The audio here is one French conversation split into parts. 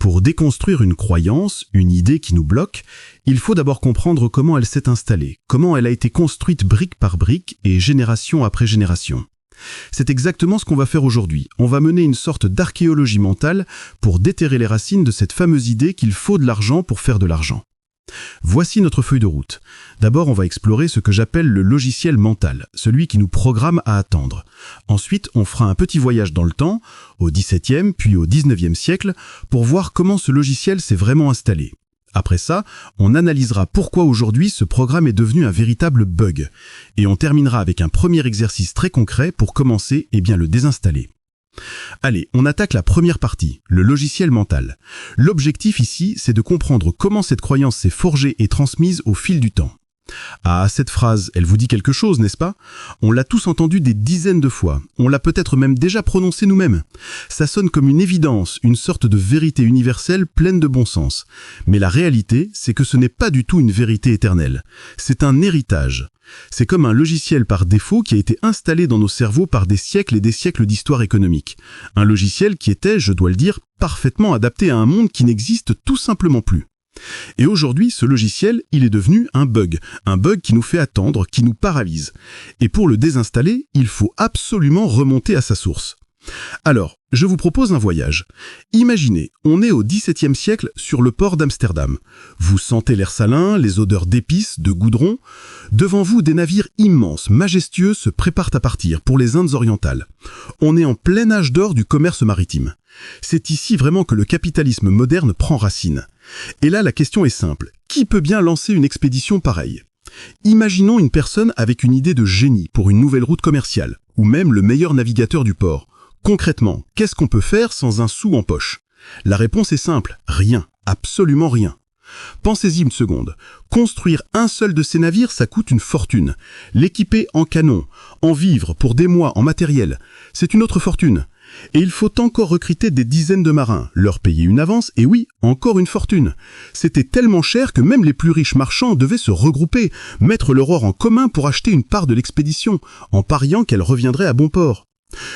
Pour déconstruire une croyance, une idée qui nous bloque, il faut d'abord comprendre comment elle s'est installée, comment elle a été construite brique par brique et génération après génération. C'est exactement ce qu'on va faire aujourd'hui. On va mener une sorte d'archéologie mentale pour déterrer les racines de cette fameuse idée qu'il faut de l'argent pour faire de l'argent. Voici notre feuille de route. D'abord, on va explorer ce que j'appelle le logiciel mental, celui qui nous programme à attendre. Ensuite, on fera un petit voyage dans le temps, au XVIIe puis au XIXe siècle, pour voir comment ce logiciel s'est vraiment installé. Après ça, on analysera pourquoi aujourd'hui ce programme est devenu un véritable bug. Et on terminera avec un premier exercice très concret pour commencer le désinstaller. Allez, on attaque la première partie, le logiciel mental. L'objectif ici, c'est de comprendre comment cette croyance s'est forgée et transmise au fil du temps. Ah, cette phrase, elle vous dit quelque chose, n'est-ce pas? On l'a tous entendue des dizaines de fois. On l'a peut-être même déjà prononcée nous-mêmes. Ça sonne comme une évidence, une sorte de vérité universelle pleine de bon sens. Mais la réalité, c'est que ce n'est pas du tout une vérité éternelle. C'est un héritage. C'est comme un logiciel par défaut qui a été installé dans nos cerveaux par des siècles et des siècles d'histoire économique. Un logiciel qui était, je dois le dire, parfaitement adapté à un monde qui n'existe tout simplement plus. Et aujourd'hui, ce logiciel, il est devenu un bug qui nous fait attendre, qui nous paralyse. Et pour le désinstaller, il faut absolument remonter à sa source. Alors, je vous propose un voyage. Imaginez, on est au XVIIe siècle sur le port d'Amsterdam. Vous sentez l'air salin, les odeurs d'épices, de goudron. Devant vous, des navires immenses, majestueux se préparent à partir pour les Indes orientales. On est en plein âge d'or du commerce maritime. C'est ici vraiment que le capitalisme moderne prend racine. Et là, la question est simple. Qui peut bien lancer une expédition pareille? Imaginons une personne avec une idée de génie pour une nouvelle route commerciale, ou même le meilleur navigateur du port. Concrètement, qu'est-ce qu'on peut faire sans un sou en poche? La réponse est simple, rien, absolument rien. Pensez-y une seconde. Construire un seul de ces navires, ça coûte une fortune. L'équiper en canons, en vivres pour des mois, en matériel, c'est une autre fortune. Et il faut encore recruter des dizaines de marins, leur payer une avance, et oui, encore une fortune. C'était tellement cher que même les plus riches marchands devaient se regrouper, mettre leur or en commun pour acheter une part de l'expédition, en pariant qu'elle reviendrait à bon port.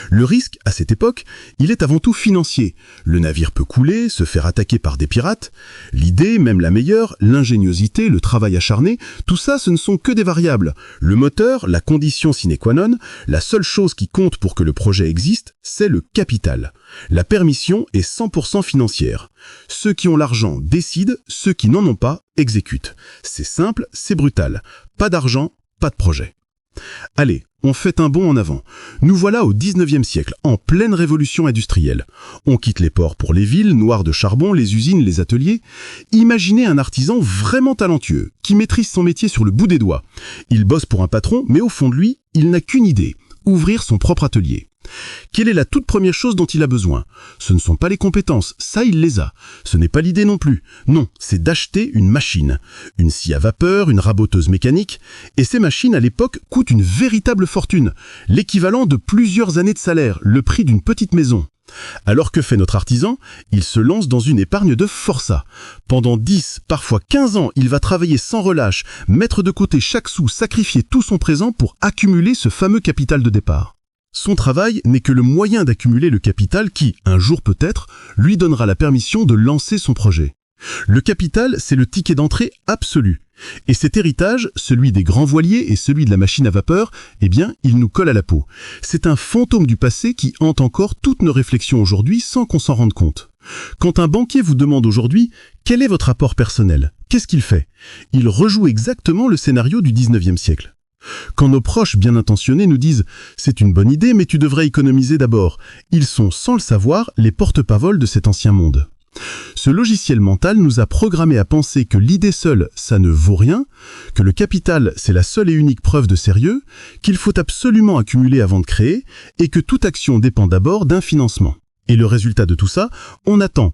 Le risque, à cette époque, il est avant tout financier. Le navire peut couler, se faire attaquer par des pirates. L'idée, même la meilleure, l'ingéniosité, le travail acharné, tout ça, ce ne sont que des variables. Le moteur, la condition sine qua non, la seule chose qui compte pour que le projet existe, c'est le capital. La permission est 100% financière. Ceux qui ont l'argent décident, ceux qui n'en ont pas exécutent. C'est simple, c'est brutal. Pas d'argent, pas de projet. Allez, on fait un bond en avant. Nous voilà au XIXe siècle, en pleine révolution industrielle. On quitte les ports pour les villes, noires de charbon, les usines, les ateliers. Imaginez un artisan vraiment talentueux, qui maîtrise son métier sur le bout des doigts. Il bosse pour un patron, mais au fond de lui, il n'a qu'une idée, ouvrir son propre atelier. Quelle est la toute première chose dont il a besoin? Ce ne sont pas les compétences, ça il les a. Ce n'est pas l'idée non plus. Non, c'est d'acheter une machine. Une scie à vapeur, une raboteuse mécanique. Et ces machines à l'époque coûtent une véritable fortune. L'équivalent de plusieurs années de salaire, le prix d'une petite maison. Alors que fait notre artisan? Il se lance dans une épargne de forçat. Pendant 10, parfois 15 ans, il va travailler sans relâche, mettre de côté chaque sou, sacrifier tout son présent pour accumuler ce fameux capital de départ. Son travail n'est que le moyen d'accumuler le capital qui, un jour peut-être, lui donnera la permission de lancer son projet. Le capital, c'est le ticket d'entrée absolu. Et cet héritage, celui des grands voiliers et celui de la machine à vapeur, il nous colle à la peau. C'est un fantôme du passé qui hante encore toutes nos réflexions aujourd'hui sans qu'on s'en rende compte. Quand un banquier vous demande aujourd'hui « Quel est votre apport personnel ?» Qu'est-ce qu'il fait? Il rejoue exactement le scénario du XIXe siècle. Quand nos proches bien intentionnés nous disent « C'est une bonne idée, mais tu devrais économiser d'abord », ils sont, sans le savoir, les porte-paroles de cet ancien monde. Ce logiciel mental nous a programmés à penser que l'idée seule, ça ne vaut rien, que le capital, c'est la seule et unique preuve de sérieux, qu'il faut absolument accumuler avant de créer, et que toute action dépend d'abord d'un financement. Et le résultat de tout ça, on attend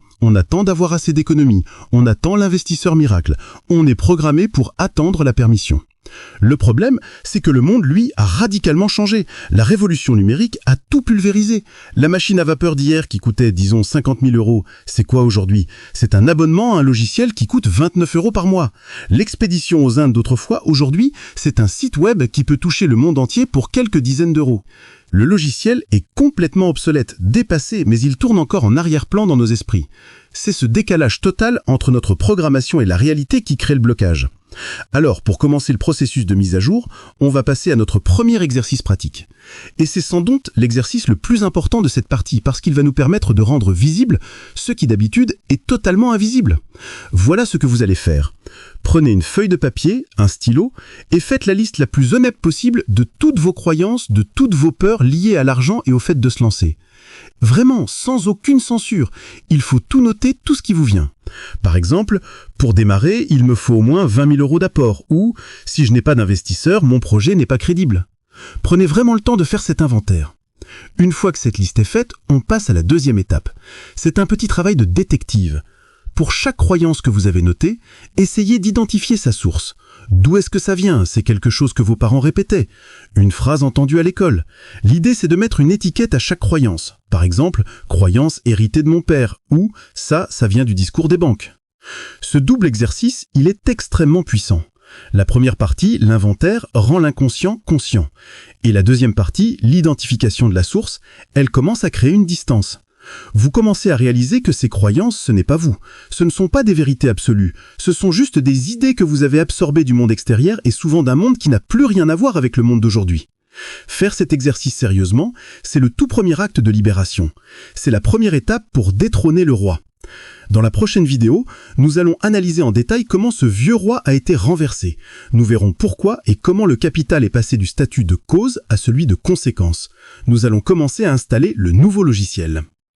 d'avoir assez d'économies, on attend l'investisseur miracle, on est programmé pour attendre la permission. Le problème, c'est que le monde, lui, a radicalement changé. La révolution numérique a tout pulvérisé. La machine à vapeur d'hier qui coûtait, disons, 50 000 €, c'est quoi aujourd'hui? C'est un abonnement à un logiciel qui coûte 29 € par mois. L'expédition aux Indes d'autrefois, aujourd'hui, c'est un site web qui peut toucher le monde entier pour quelques dizaines d'euros. Le logiciel est complètement obsolète, dépassé, mais il tourne encore en arrière-plan dans nos esprits. C'est ce décalage total entre notre programmation et la réalité qui crée le blocage. Alors, pour commencer le processus de mise à jour, on va passer à notre premier exercice pratique. Et c'est sans doute l'exercice le plus important de cette partie, parce qu'il va nous permettre de rendre visible ce qui d'habitude est totalement invisible. Voilà ce que vous allez faire. Prenez une feuille de papier, un stylo, et faites la liste la plus honnête possible de toutes vos croyances, de toutes vos peurs liées à l'argent et au fait de se lancer. Vraiment, sans aucune censure, il faut tout noter, tout ce qui vous vient. Par exemple, pour démarrer, il me faut au moins 20 000 € d'apport, ou, si je n'ai pas d'investisseur, mon projet n'est pas crédible. Prenez vraiment le temps de faire cet inventaire. Une fois que cette liste est faite, on passe à la deuxième étape. C'est un petit travail de détective. Pour chaque croyance que vous avez notée, essayez d'identifier sa source. D'où est-ce que ça vient? C'est quelque chose que vos parents répétaient? Une phrase entendue à l'école? L'idée, c'est de mettre une étiquette à chaque croyance. Par exemple, croyance héritée de mon père, ou ça vient du discours des banques. Ce double exercice, il est extrêmement puissant. La première partie, l'inventaire, rend l'inconscient conscient. Et la deuxième partie, l'identification de la source, elle commence à créer une distance. Vous commencez à réaliser que ces croyances, ce n'est pas vous. Ce ne sont pas des vérités absolues. Ce sont juste des idées que vous avez absorbées du monde extérieur et souvent d'un monde qui n'a plus rien à voir avec le monde d'aujourd'hui. Faire cet exercice sérieusement, c'est le tout premier acte de libération. C'est la première étape pour détrôner le roi. Dans la prochaine vidéo, nous allons analyser en détail comment ce vieux roi a été renversé. Nous verrons pourquoi et comment le capital est passé du statut de cause à celui de conséquence. Nous allons commencer à installer le nouveau logiciel.